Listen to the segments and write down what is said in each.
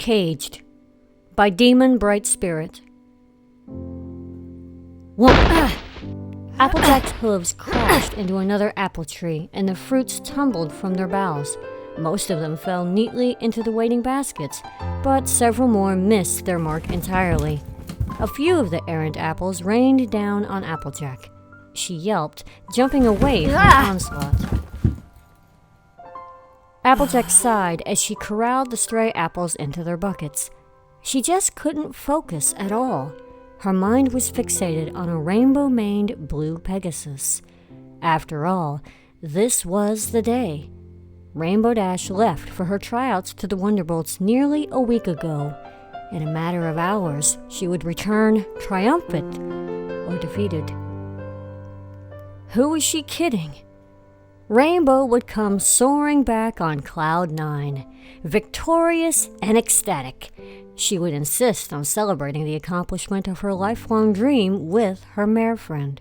CAGED by Demon Bright Spirit. Whoa! Applejack's hooves crashed into another apple tree, and the fruits tumbled from their boughs. Most of them fell neatly into the waiting baskets, but several more missed their mark entirely. A few of the errant apples rained down on Applejack. She yelped, jumping away from the onslaught. Applejack sighed as she corralled the stray apples into their buckets. She just couldn't focus at all. Her mind was fixated on a rainbow-maned blue Pegasus. After all, this was the day. Rainbow Dash left for her tryouts to the Wonderbolts nearly a week ago. In a matter of hours, she would return triumphant or defeated. Who was she kidding? Rainbow would come soaring back on Cloud 9, victorious and ecstatic. She would insist on celebrating the accomplishment of her lifelong dream with her mare friend.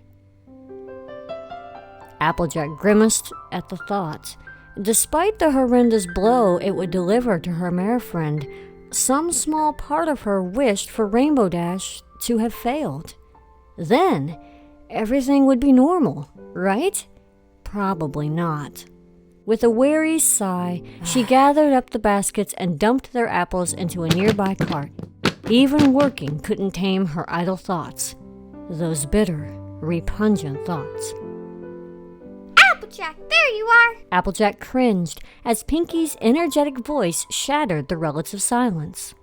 Applejack grimaced at the thought. Despite the horrendous blow it would deliver to her mare friend, some small part of her wished for Rainbow Dash to have failed. Then, everything would be normal, right? Probably not. With a weary sigh, she gathered up the baskets and dumped their apples into a nearby cart. Even working couldn't tame her idle thoughts. Those bitter, repugnant thoughts. Applejack, there you are! Applejack cringed as Pinkie's energetic voice shattered the relative silence.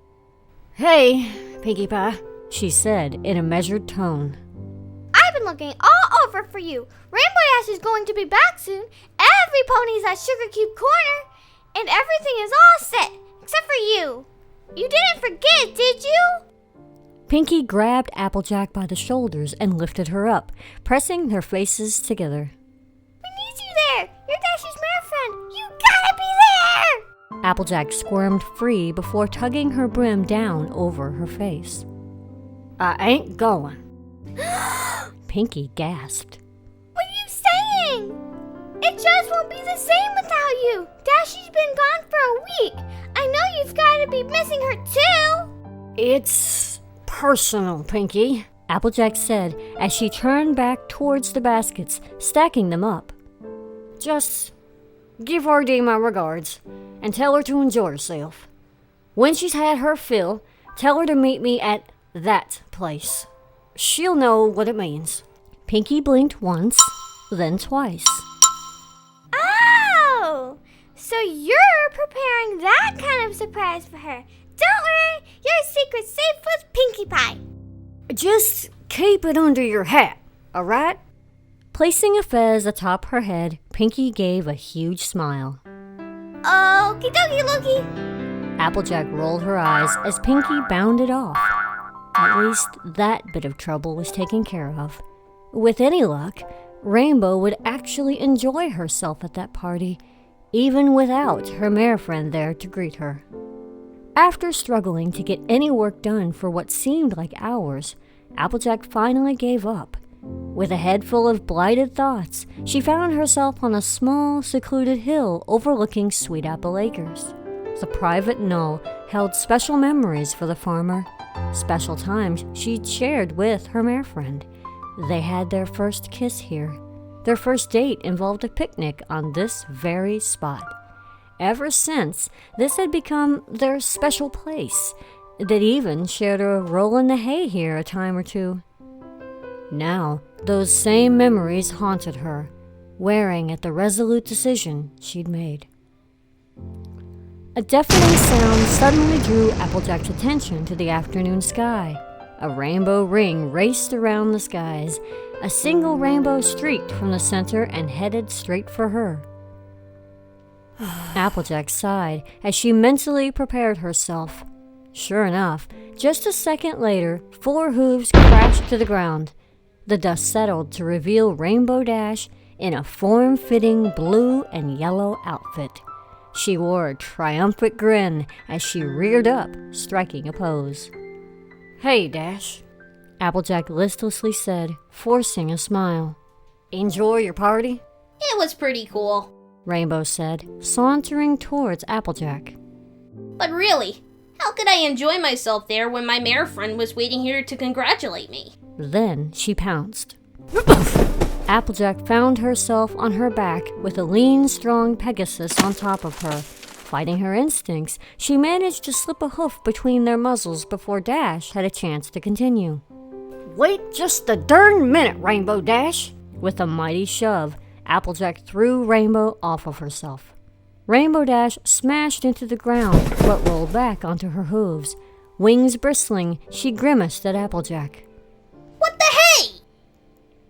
Hey, Pinkie Pie, she said in a measured tone. I've been looking all over for you. Rainbow Dash is going to be back soon. Every pony's at Sugar Cube Corner. And everything is all set, except for you. You didn't forget, did you? Pinkie grabbed Applejack by the shoulders and lifted her up, pressing their faces together. We need you there. You're Dash's mare friend. You gotta be there! Applejack squirmed free before tugging her brim down over her face. I ain't going. Pinkie gasped. What are you saying? It just won't be the same without you. Dashy's been gone for a week. I know you've got to be missing her too. It's personal, Pinkie, Applejack said as she turned back towards the baskets, stacking them up. Just give RD my regards and tell her to enjoy herself. When she's had her fill, tell her to meet me at that place. She'll know what it means. Pinkie blinked once, then twice. Oh, so you're preparing that kind of surprise for her. Don't worry, your secret's safe with Pinkie Pie. Just keep it under your hat, all right? Placing a fez atop her head, Pinkie gave a huge smile. Okie dokie, Loki. Applejack rolled her eyes as Pinkie bounded off. At least that bit of trouble was taken care of. With any luck, Rainbow would actually enjoy herself at that party, even without her mare friend there to greet her. After struggling to get any work done for what seemed like hours, Applejack finally gave up. With a head full of blighted thoughts, she found herself on a small, secluded hill overlooking Sweet Apple Acres. The private knoll held special memories for the farmer. Special times she'd shared with her mare friend. They had their first kiss here. Their first date involved a picnic on this very spot. Ever since, this had become their special place. They'd even shared a roll in the hay here a time or two. Now, those same memories haunted her, wearing at the resolute decision she'd made. A deafening sound suddenly drew Applejack's attention to the afternoon sky. A rainbow ring raced around the skies. A single rainbow streaked from the center and headed straight for her. Applejack sighed as she mentally prepared herself. Sure enough, just a second later, 4 hooves crashed to the ground. The dust settled to reveal Rainbow Dash in a form-fitting blue and yellow outfit. She wore a triumphant grin as she reared up, striking a pose. Hey, Dash, Applejack listlessly said, forcing a smile. Enjoy your party? It was pretty cool, Rainbow said, sauntering towards Applejack. but really, How could I enjoy myself there when my mare friend was waiting here to congratulate me? Then she pounced. Applejack found herself on her back with a lean, strong Pegasus on top of her. Fighting her instincts, she managed to slip a hoof between their muzzles before Dash had a chance to continue. Wait just a darn minute, Rainbow Dash! With a mighty shove, Applejack threw Rainbow off of herself. Rainbow Dash smashed into the ground, but rolled back onto her hooves. Wings bristling, she grimaced at Applejack. What the hey?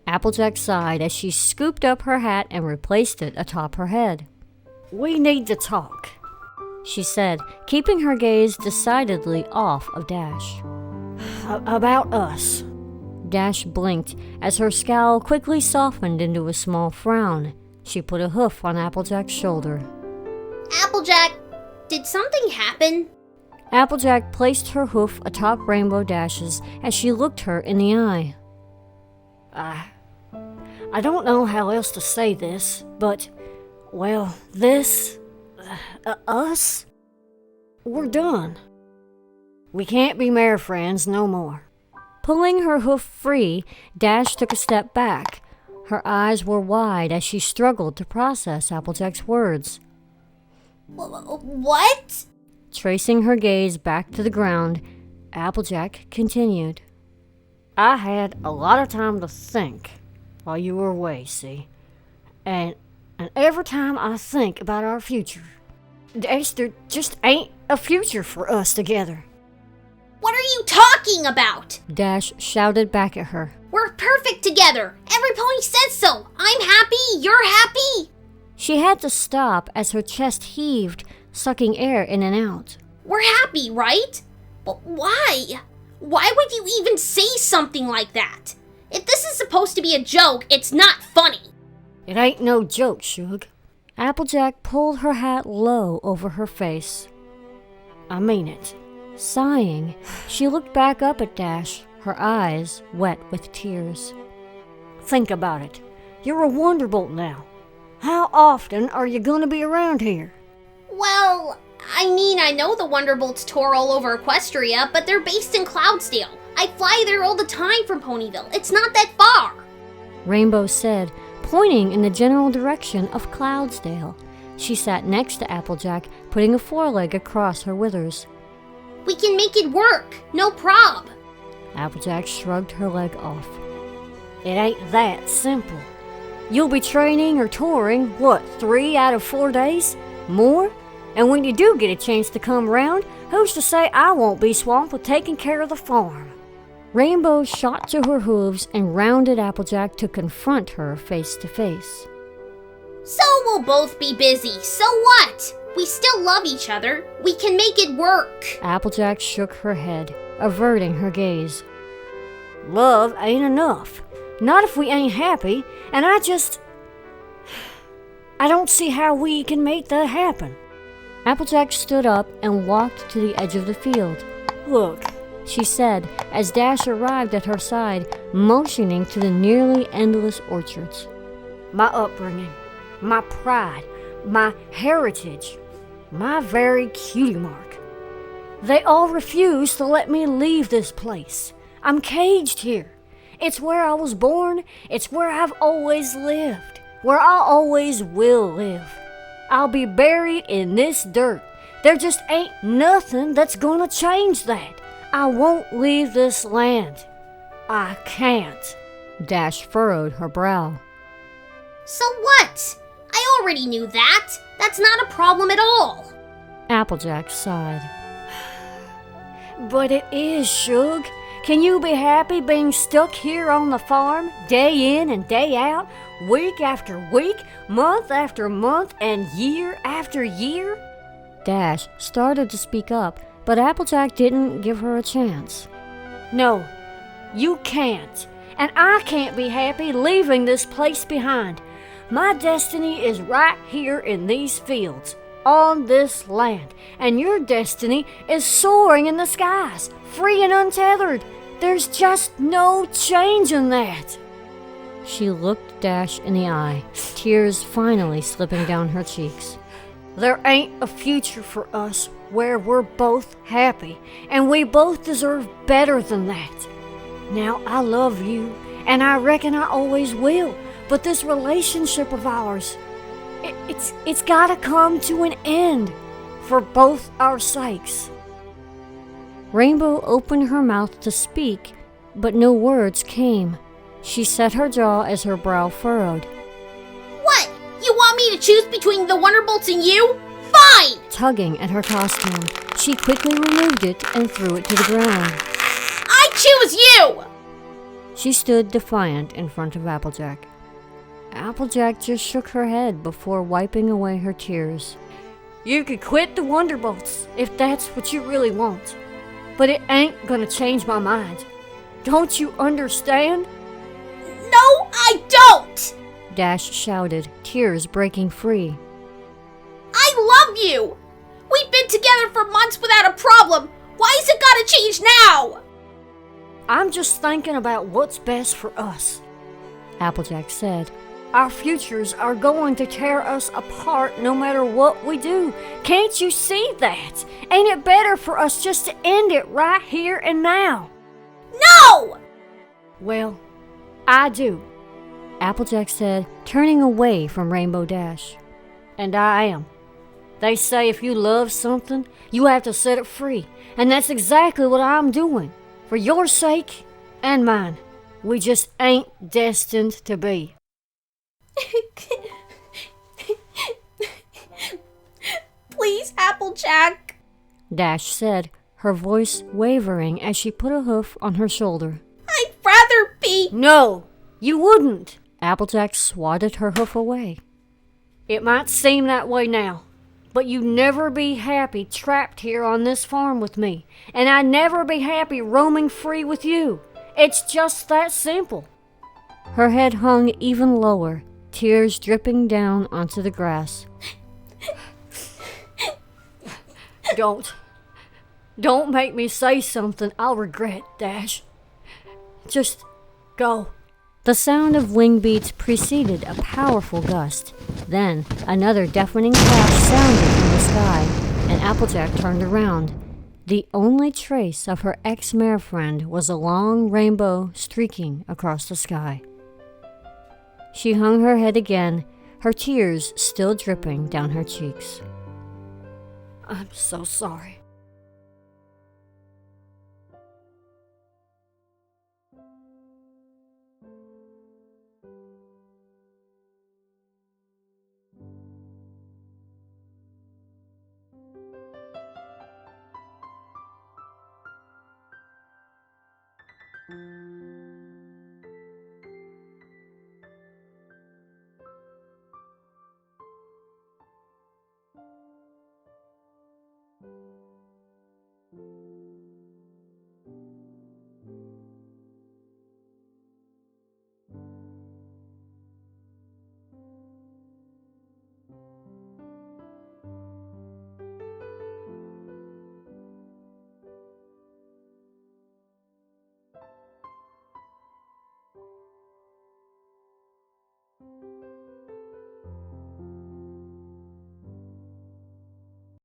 Applejack sighed as she scooped up her hat and replaced it atop her head. We need to talk, she said, keeping her gaze decidedly off of Dash. About us. Dash blinked as her scowl quickly softened into a small frown. She put a hoof on Applejack's shoulder. Applejack, did something happen? Applejack placed her hoof atop Rainbow Dash's as she looked her in the eye. I don't know how else to say this, but, well, us? We're done. We can't be mare friends no more. Pulling her hoof free, Dash took a step back. Her eyes were wide as she struggled to process Applejack's words. What? Tracing her gaze back to the ground, Applejack continued. I had a lot of time to think while you were away, see? And every time I think about our future, Dash, there just ain't a future for us together. What are you talking about? Dash shouted back at her. We're perfect together. Every pony says so. I'm happy. You're happy. She had to stop as her chest heaved, sucking air in and out. We're happy, right? But why? Why would you even say something like that? If this is supposed to be a joke, it's not funny. It ain't no joke, Shug. Applejack pulled her hat low over her face. I mean it. Sighing, she looked back up at Dash, her eyes wet with tears. Think about it. You're a Wonderbolt now. How often are you gonna be around here? Well, I mean, I know the Wonderbolts tour all over Equestria, but they're based in Cloudsdale. I fly there all the time from Ponyville. It's not that far. Rainbow said, pointing in the general direction of Cloudsdale. She sat next to Applejack, putting a foreleg across her withers. We can make it work. No prob. Applejack shrugged her leg off. It ain't that simple. You'll be training or touring, 3 out of 4 days? More? And when you do get a chance to come round, who's to say I won't be swamped with taking care of the farm? Rainbow shot to her hooves and rounded Applejack to confront her face to face. So we'll both be busy. So what? We still love each other. We can make it work. Applejack shook her head, averting her gaze. Love ain't enough. Not if we ain't happy, and I don't see how we can make that happen. Applejack stood up and walked to the edge of the field. Look, she said as Dash arrived at her side, motioning to the nearly endless orchards. My upbringing, my pride, my heritage, my very cutie mark. They all refuse to let me leave this place. I'm caged here. It's where I was born. It's where I've always lived. Where I always will live. I'll be buried in this dirt. There just ain't nothing that's gonna change that. I won't leave this land. I can't. Dash furrowed her brow. So what? I already knew that. That's not a problem at all. Applejack sighed. But it is, Shug. Can you be happy being stuck here on the farm, day in and day out, week after week, month after month, and year after year? Dash started to speak up, but Applejack didn't give her a chance. No, you can't. And I can't be happy leaving this place behind. My destiny is right here in these fields, on this land, and your destiny is soaring in the skies, free and untethered. There's just no change in that. She looked Dash in the eye, tears finally slipping down her cheeks. There ain't a future for us where we're both happy, and we both deserve better than that. Now, I love you, and I reckon I always will, but this relationship of ours, it's gotta come to an end for both our sakes. Rainbow opened her mouth to speak, but no words came. She set her jaw as her brow furrowed. What? You want me to choose between the Wonderbolts and you? Fine! Tugging at her costume, she quickly removed it and threw it to the ground. I choose you! She stood defiant in front of Applejack. Applejack just shook her head before wiping away her tears. You could quit the Wonderbolts if that's what you really want, but it ain't gonna change my mind. Don't you understand? No, I don't! Dash shouted, tears breaking free. I love you! We've been together for months without a problem. Why is it gotta change now? I'm just thinking about what's best for us, Applejack said. Our futures are going to tear us apart no matter what we do. Can't you see that? Ain't it better for us just to end it right here and now? No! Well, I do, Applejack said, turning away from Rainbow Dash. And I am. They say if you love something, you have to set it free. And that's exactly what I'm doing. For your sake and mine. We just ain't destined to be. Please, Applejack, Dash said, her voice wavering as she put a hoof on her shoulder. I'd rather be... No, you wouldn't. Applejack swatted her hoof away. It might seem that way now, but you'd never be happy trapped here on this farm with me, and I'd never be happy roaming free with you. It's just that simple. Her head hung even lower, tears dripping down onto the grass. Don't make me say something I'll regret, Dash. Just go. The sound of wing beats preceded a powerful gust. Then, another deafening crash sounded from the sky, and Applejack turned around. The only trace of her ex-mare friend was a long rainbow streaking across the sky. She hung her head again, her tears still dripping down her cheeks. I'm so sorry.